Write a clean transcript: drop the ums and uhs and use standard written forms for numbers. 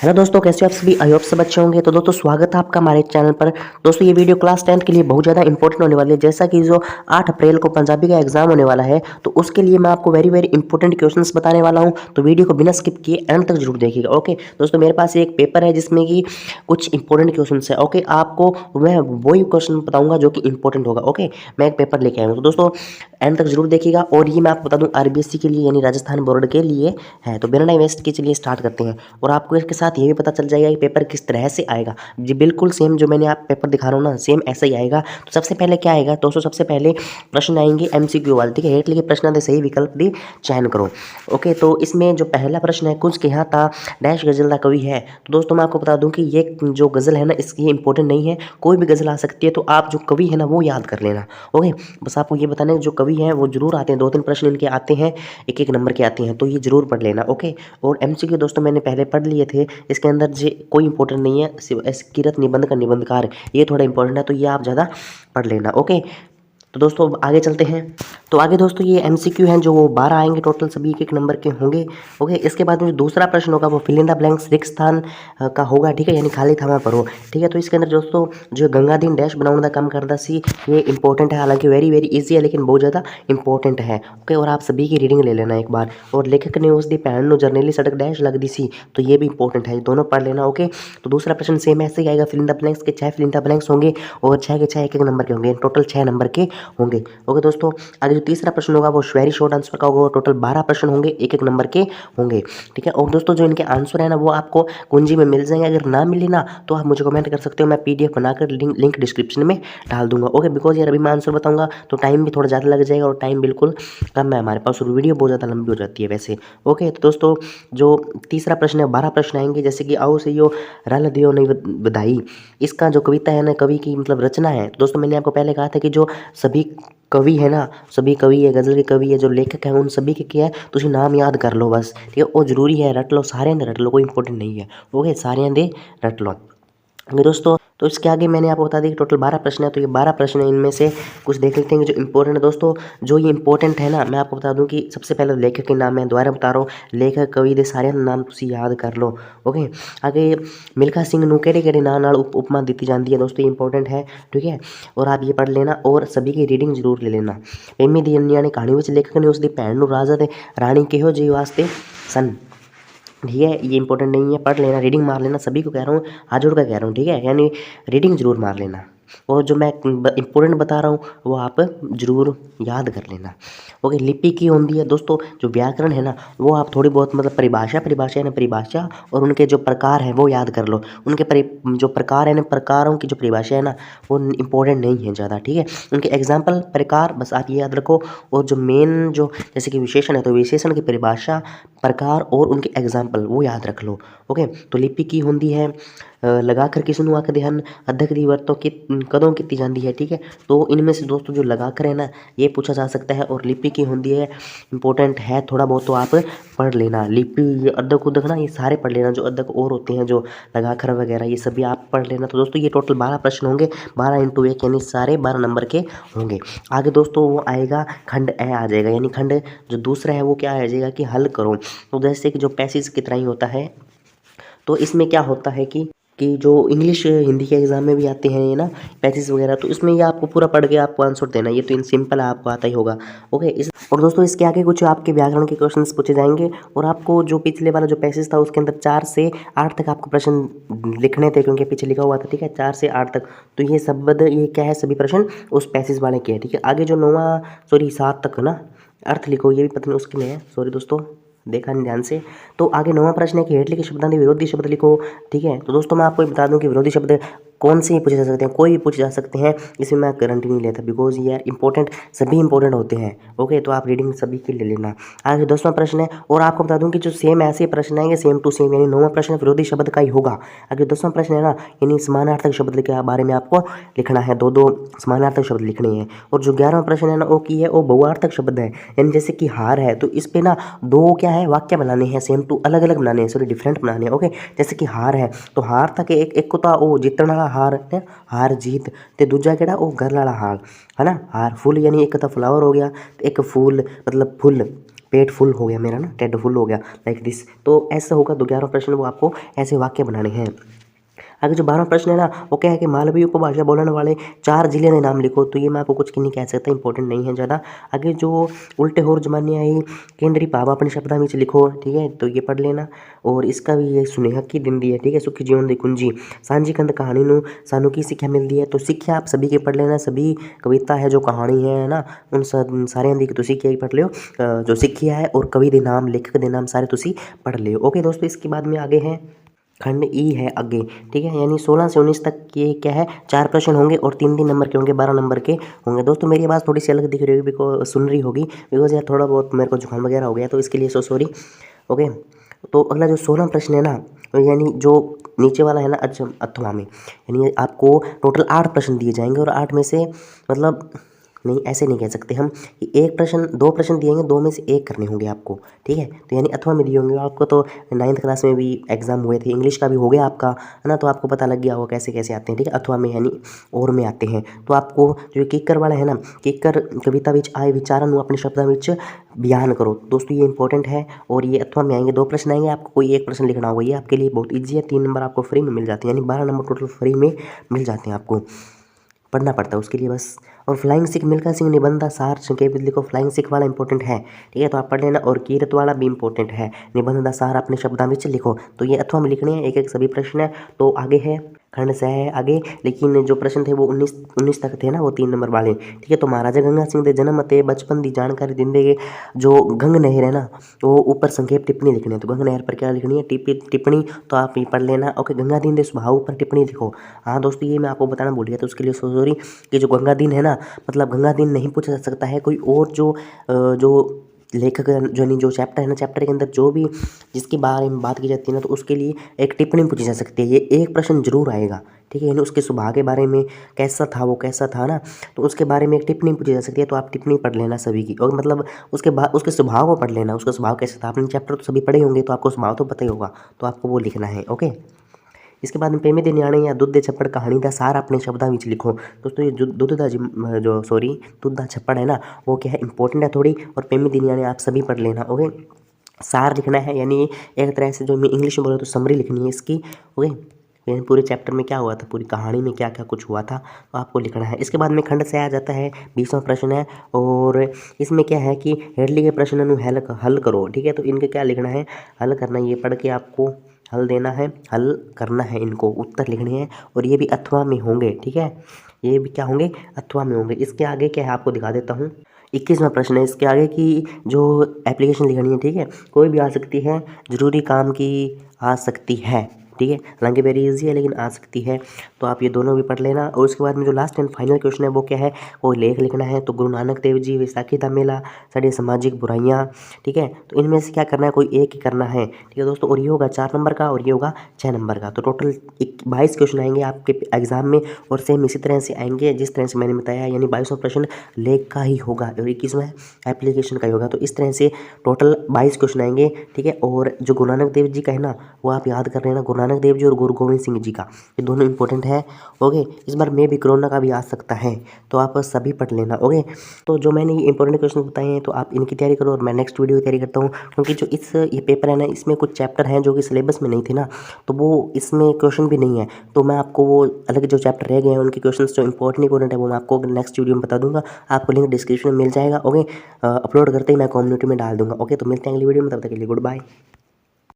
Hello दोस्तों, कैसे हो आप सभी। आई होप सब अच्छे होंगे। तो दोस्तों स्वागत है आपका हमारे चैनल पर। दोस्तों ये वीडियो क्लास 10th के लिए बहुत ज़्यादा इंपॉर्टेंट होने वाली है। जैसा कि जो 8 अप्रैल को पंजाबी का एग्जाम होने वाला है, तो उसके लिए मैं आपको वेरी वेरी इंपॉर्टेंट क्वेश्चंस बताने वाला हूं। तो वीडियो को बिना स्किप किए एंड तक जरूर देखिएगा। ओके दोस्तों, मेरे पास एक पेपर है जिसमें कि कुछ इंपॉर्टेंट क्वेश्चन है। ओके, आपको मैं वही क्वेश्चन बताऊंगा जो कि इंपॉर्टेंट होगा। ओके, मैं एक पेपर लेके आया हूँ, तो दोस्तों एंड तक जरूर देखिएगा। और ये मैं आपको बता दूं आरबीएससी के लिए यानी राजस्थान बोर्ड के लिए है। तो बिना टाइम वेस्ट के चलिए स्टार्ट करते हैं। और आपको इसके साथ ये भी पता चल जाएगा कि पेपर किस तरह से आएगा। जी बिल्कुल सेम जो मैंने आप पेपर दिखा रहा हूँ ना, सेम ऐसा ही आएगा। तो सबसे पहले क्या आएगा दोस्तों, सबसे पहले प्रश्न आएंगे एमसीक्यू वाले। ठीक है, हेठ लिखे प्रश्न दे सही विकल्प दी चयन करो। ओके, तो इसमें जो पहला प्रश्न है, कुछ कहा था डैश गजल का कवि है। तो दोस्तों मैं आपको बता दूं कि ये जो गजल है ना, इसकी इंपॉर्टेंट नहीं है, कोई भी गजल आ सकती है। तो आप जो कवि है ना वो याद कर लेना। ओके, बस आपको ये बताना है जो कवि हैं वो जरूर आते हैं, 2-3 प्रश्न इनके आते हैं, एक एक नंबर के आते हैं, तो ये जरूर पढ़ लेना। ओके, और एमसीक्यू दोस्तों मैंने पहले पढ़ लिए थे, इसके अंदर जे कोई इंपॉर्टेंट नहीं है, सिर्फ किरत निबंध का निबंधकार ये थोड़ा इंपॉर्टेंट है, तो ये आप ज़्यादा पढ़ लेना। ओके, तो दोस्तों आगे चलते हैं। तो आगे दोस्तों ये एमसीक्यू हैं जो वो 12 आएंगे टोटल, सभी एक एक नंबर के होंगे। ओके, इसके बाद में जो दूसरा प्रश्न होगा वो फिल इन द ब्लैंक्स रिक्त स्थान का होगा। ठीक है, यानी खाली थामा भरो। ठीक है, तो इसके अंदर दोस्तों जो गंगाधीन डैश बनाने का काम करता सी, ये इंपॉर्टेंट है, हालांकि वेरी वेरी इजी है लेकिन बहुत ज़्यादा इंपॉर्टेंट है। ओके, और आप सभी की रीडिंग ले लेना एक बार। और लेखक ने उस दी भैन नो जर्नली सड़क डैश लग दी सी, तो ये भी इंपॉर्टेंट है, दोनों पढ़ लेना। ओके, तो दूसरा प्रश्न सेम ऐसे ही आएगा, फिल इन द ब्लैंक्स के 6 फिल इन द ब्लैंक्स होंगे और 6 के 6 एक एक नंबर के होंगे, टोटल 6 नंबर के होंगे। ओके दोस्तों, आगे जो तीसरा प्रश्न होगा वो वेरी शॉर्ट आंसर का होगा, टोटल 12 प्रश्न होंगे, एक एक नंबर के होंगे। ठीक है, और दोस्तों जो इनके आंसर है ना वो आपको कुंजी में मिल जाएंगे। अगर ना मिले ना तो आप मुझे कमेंट कर सकते हो, मैं पीडीएफ बनाकर लिंक डिस्क्रिप्शन में डाल दूंगा। ओके, बिकॉज यार अभी मैं आंसर बताऊंगा तो टाइम भी थोड़ा ज़्यादा लग जाएगा, और टाइम बिल्कुल कम है हमारे पास, और वीडियो बहुत ज़्यादा लंबी हो जाती है वैसे। ओके, तो दोस्तों जो तीसरा प्रश्न है, 12 प्रश्न आएंगे, जैसे कि आओ से यो रल दियो नहीं बधाई, इसका जो कविता है ना, कवि की मतलब रचना है। तो दोस्तों मैंने आपको पहले कहा था कि जो सभी कवि है ना, सभी कवि है, गज़ल के कवि है, जो लेखक है, उन सभी के क्या है तुझे नाम याद कर लो बस। ठीक है, वो जरूरी है, रट लो, सारे ने रट लो, कोई इंपॉर्टेंट नहीं है। ओके, सारे दे रट लो। अगर दोस्तों तो इसके आगे मैंने आपको बता दिया कि टोटल 12 प्रश्न है, तो ये 12 प्रश्न है, इनमें से कुछ देख लेते हैं जो इंपॉर्टेंट है। दोस्तों जो ये इंपॉर्टेंट है ना, मैं आपको बता दूं कि सबसे पहले लेखक के नाम है, दोबारा बता रहा हूँ, लेखक कवि दे सारे नाम तुसी याद कर लो। ओके, आगे मिल्खा सिंह नू केड़े केड़े नाम नाल उपमा दी जाती है, दोस्तों ये इंपॉर्टेंट है। ठीक है, और आप ये पढ़ लेना, और सभी की रीडिंग जरूर ले लेना। एमी दी अन्या ने कहानी में लेखक ने उसकी भैन नू राजा ते रानी किहो जी वास्ते सन। ठीक है, ये इंपॉर्टेंट नहीं है, पढ़ लेना, रीडिंग मार लेना, सभी को कह रहा हूँ, हाथ जोड़ कर कह रहा हूँ। ठीक है, यानी रीडिंग जरूर मार लेना, और जो मैं इंपॉर्टेंट बता रहा हूँ वो आप जरूर याद कर लेना। ओके, लिपि की होती है दोस्तों, जो व्याकरण है ना वो आप थोड़ी बहुत मतलब परिभाषा है ना, परिभाषा और उनके जो प्रकार हैं वो याद कर लो। उनके जो प्रकार है ना, प्रकारों की जो परिभाषा है ना वो इंपॉर्टेंट नहीं है ज़्यादा। ठीक है, उनके एग्जाम्पल प्रकार बस आप ये याद रखो, और जो मेन जो जैसे कि विशेषण है तो विशेषण की परिभाषा, प्रकार और उनके एग्जाम्पल वो याद रख लो। ओके, तो लिपि की होती है लगा कर किस नु आख ध्यान अध्यक दी वरतों की कदों की जाती है। ठीक है, तो इनमें से दोस्तों जो लगा कर है ना ये पूछा जा सकता है, और लिपि की होती है इंपॉर्टेंट है, थोड़ा बहुत तो आप पढ़ लेना। लिपि ये अध्यक उद्धक ना ये सारे पढ़ लेना, जो अध्यक और होते हैं जो लगाकर वगैरह ये सभी आप पढ़ लेना। तो दोस्तों ये टोटल 12 प्रश्न होंगे, 12 × 1 यानी सारे 12 नंबर के होंगे। आगे दोस्तों वो आएगा खंड ए आ जाएगा, यानी खंड जो दूसरा है वो क्या आ जाएगा कि हल करो। तो जैसे कि जो पैसेज की तरह ही होता है, तो इसमें क्या होता है कि जो इंग्लिश हिंदी के एग्जाम में भी आते हैं ये ना पैसेज वगैरह, तो इसमें ये आपको पूरा पढ़ के आपको आंसर देना, ये तो इन सिंपल है, आपको आता ही होगा। ओके, इस और दोस्तों इसके आगे कुछ आपके व्याकरण के क्वेश्चंस पूछे जाएंगे, और आपको जो पिछले वाला जो पैसेज था उसके अंदर 4 से 8 तक आपको प्रश्न लिखने थे, क्योंकि पीछे लिखा हुआ था। ठीक है, 4 से 8 तक, तो ये शब्द ये क्या है, सभी प्रश्न उस पैसेज वाले के हैं। ठीक है, आगे जो 7 तक ना अर्थ लिखो, ये भी पता नहीं उसके में है, सॉरी दोस्तों देखा नहीं ध्यान से। तो आगे 9वां प्रश्न है कि हेठ लिखे शब्दांत विरोधी शब्द लिखो। ठीक है, तो दोस्तों मैं आपको बता दूं कि विरोधी शब्द कौन से ही पूछे जा सकते हैं, कोई भी पूछे जा सकते हैं, इसमें मैं गारंटी नहीं लेता, बिकॉज ये यार इंपॉर्टेंट सभी इंपॉर्टेंट होते हैं। ओके, तो आप रीडिंग सभी की ले लेना। आगे 10वां प्रश्न है, और आपको बता दूं कि जो सेम ऐसे प्रश्न आएंगे सेम टू सेम, यानी 9वां प्रश्न विरोधी शब्द का ही होगा। आगे 10वां प्रश्न है ना, यानी समानार्थक शब्द के बारे में आपको लिखना है, दो समानार्थक शब्द लिखने हैं। और जो 11वां प्रश्न है ना वो की है, वो बहुअर्थक शब्द है, यानी जैसे कि हार है, तो इस पे ना 2 क्या है वाक्य बनाने हैं, सेम टू अलग अलग बनाने हैं, सॉरी डिफरेंट बनाने हैं। ओके, जैसे कि हार है तो हार तक एक को तो वो जितने वाला हार है, हार जीत, ते दूजा केड़ा वो घर वाला हार है ना, हार फुल, यानी एक तो फ्लावर हो गया, एक फूल मतलब फुल, पेट फुल हो गया मेरा ना, टेड फुल हो गया, लाइक दिस। तो ऐसा होगा। तो 11वां प्रश्न वो आपको ऐसे वाक्य बनाने हैं। आगे जो 12वां प्रश्न है ना, वो क्या है कि मालवी उपभाषा बोलने वाले 4 जिले के नाम लिखो। तो ये मैं आपको कुछ नहीं कह सकता, इंपॉर्टेंट नहीं है ज़्यादा। आगे जो उल्टे होर जमाने आई केंद्रीय भाव अपने शब्दां में लिखो, ठीक है, तो ये पढ़ लेना। और इसका भी ये सुनेहा की दिन दी है, ठीक है, सुखी जीवन दी कुंजी सांझी कंद कहानी नू सानू की शिक्षा मिलती है। तो शिक्षा आप सभी के पढ़ लेना, सभी कविता है जो कहानी है ना, उन सारे दी तो शिक्षा ही पढ़ लियो। जो शिक्षा है और कवि दे नाम लेखक दे नाम सारे तुसी पढ़ लियो। ओके दोस्तों, इसके बाद में आगे है खंड ई है आगे, ठीक है, यानी 16 से 19 तक ये क्या है, 4 प्रश्न होंगे और 3-3 नंबर के होंगे, 12 नंबर के होंगे। दोस्तों मेरी आवाज़ थोड़ी सी अलग दिख रही होगी, बिकॉज सुन रही होगी, बिकॉज यार थोड़ा बहुत मेरे को जुकाम वगैरह हो गया, तो इसके लिए सॉरी। ओके, तो अगला जो 16 प्रश्न है ना, यानी जो नीचे वाला है ना, अथवा में, यानी आपको टोटल 8 प्रश्न दिए जाएंगे और 8 में से मतलब नहीं, ऐसे नहीं कह सकते हम कि एक प्रश्न 2 प्रश्न दिएंगे, 2 में से 1 करने होंगे आपको, ठीक है। तो यानी अथवा में दिए होंगे आपको। तो 9th क्लास में भी एग्जाम हुए थे, इंग्लिश का भी हो गया आपका, है ना, तो आपको पता लग गया होगा कैसे कैसे आते हैं, ठीक है। अथवा में यानी और में आते हैं। तो आपको जो किक्कर वाला है ना, किक्कर कविता विच आए विचारन अपने शब्दां विच बयान करो। दोस्तों ये इंपॉर्टेंट है और ये अथवा में आएंगे, 2 प्रश्न आएंगे, आपको कोई एक प्रश्न लिखना होगा। ये आपके लिए बहुत ईजी है, 3 नंबर आपको फ्री में मिल जाते हैं, यानी 12 नंबर टोटल फ्री में मिल जाते हैं। आपको पढ़ना पड़ता है उसके लिए बस। और फ्लाइंग सिख मिल्खा सिंह निबंध सार संक्षेप लिखो, फ्लाइंग सिख वाला इंपॉर्टेंट है, ठीक है, तो आप पढ़ लेना। और कीरत वाला भी इंपॉर्टेंट है, निबंध सार अपने शब्दां में लिखो। तो ये अथवा में लिखने हैं, एक एक सभी प्रश्न है। तो आगे है खंड से है आगे, लेकिन जो प्रश्न थे वो 19 तक थे ना, वो 3 नंबर वाले, ठीक है। तो महाराजा गंगा सिंह के जन्म ते बचपन की जानकारी देंगे। जो गंग नहर है ना, वो ऊपर संक्षेप टिप्पणी लिखनी है। तो गंग नहर पर क्या लिखनी है, टिप्पणी, तो आप ये पढ़ लेना। ओके, गंगा दीन के स्वभाव पर टिप्पणी लिखो। हाँ दोस्तों, ये मैं आपको बताना भूल गया, तो उसके लिए सॉरी कि जो गंगा दीन है ना, मतलब गंगा दीन नहीं पूछा जा सकता है, कोई और जो लेखक जो नहीं, जो चैप्टर है ना, चैप्टर के अंदर जो भी जिसके बारे में बात की जाती है ना, तो उसके लिए एक टिप्पणी पूछी जा सकती है। ये एक प्रश्न जरूर आएगा, ठीक है, यानी उसके स्वभाव के बारे में, कैसा था वो, कैसा था ना, तो उसके बारे में एक टिप्पणी पूछी जा सकती है। तो आप टिप्पणी पढ़ लेना सभी की, और मतलब उसके बाद उसके स्वभाव को पढ़ लेना, उसका स्वभाव कैसा था। आपने चैप्टर तो सभी पढ़े होंगे, तो आपको स्वभाव तो पता ही होगा, तो आपको वो लिखना है। ओके, इसके बाद में पेमे दे न्याणे या दुध दे छप्पड़ कहानी का सार अपने शब्दां विच लिखो। दोस्तों ये दुध दा छप्पड़ है ना, वो क्या है, इंपॉर्टेंट है थोड़ी। और पेमे दे न्याणे आप सभी पढ़ लेना। ओके, सार लिखना है, यानी एक तरह से जो मैं इंग्लिश में बोला तो समरी लिखनी है इसकी। ओके, यानी पूरे चैप्टर में क्या हुआ था, पूरी कहानी में क्या क्या कुछ हुआ था, तो आपको लिखना है। इसके बाद में खंड से आ जाता है 20वां प्रश्न है, और इसमें क्या है कि हेडली के प्रश्न हल करो, ठीक है। तो इनके क्या लिखना है, हल करना, ये पढ़ के आपको हल देना है, हल करना है, इनको उत्तर लिखने हैं। और ये भी अथवा में होंगे, ठीक है, ये भी क्या होंगे, अथवा में होंगे। इसके आगे क्या है आपको दिखा देता हूँ, 21वां प्रश्न है इसके आगे की जो एप्लीकेशन लिखनी है, ठीक है, कोई भी आ सकती है, जरूरी काम की आ सकती है, ठीक है, हालांकि वेरी इजी है लेकिन आ सकती है। तो आप ये दोनों भी पढ़ लेना। और उसके बाद में जो लास्ट एंड फाइनल क्वेश्चन है वो क्या है, वो लेख लिखना है। तो गुरु नानक देव जी वैसाखी का मेला, साड़ी सामाजिक बुराइयाँ, ठीक है, तो इनमें से क्या करना है, कोई एक ही करना है, ठीक है दोस्तों। और ये होगा 4 नंबर का और ये होगा 6 नंबर का। तो टोटल 22 क्वेश्चन आएंगे आपके एग्जाम में, और सेम इसी तरह से आएंगे जिस तरह से मैंने बताया, यानी 22वां प्रश्न लेख का ही होगा और 21वां एप्लीकेशन का ही होगा। तो इस तरह से टोटल 22 क्वेश्चन आएंगे, ठीक है। और जो गुरु नानक देव जी का है ना, वो आप याद कर लेना, गुरु नानक देव जी और गुरु गोविंद सिंह जी का, ये दोनों इंपॉर्टेंट है। ओके, इस बार में भी कोरोना का भी आ सकता है, तो आप सभी पढ़ लेना। ओके, तो जो मैंने ये इंपॉर्टेंट क्वेश्चन बताए हैं, तो आप इनकी तैयारी करो और मैं नेक्स्ट वीडियो की तैयारी करता हूँ। क्योंकि जो ये पेपर है ना, इसमें कुछ चैप्टर हैं जो कि सिलेबस में नहीं थे ना, तो वो इसमें क्वेश्चन भी नहीं है। तो मैं आपको वो अलग जो चैप्टर रह गए हैं उनके क्वेश्चन जो इंपॉर्टेंट है वो मैं आपको नेक्स्ट वीडियो में बता दूंगा। आपको लिंक डिस्क्रिप्शन में मिल जाएगा। ओके, अपलोड करते ही मैं कम्युनिटी में डाल दूंगा। ओके, तो मिलते हैं अगली वीडियो में, तब तक के लिए गुड बाय।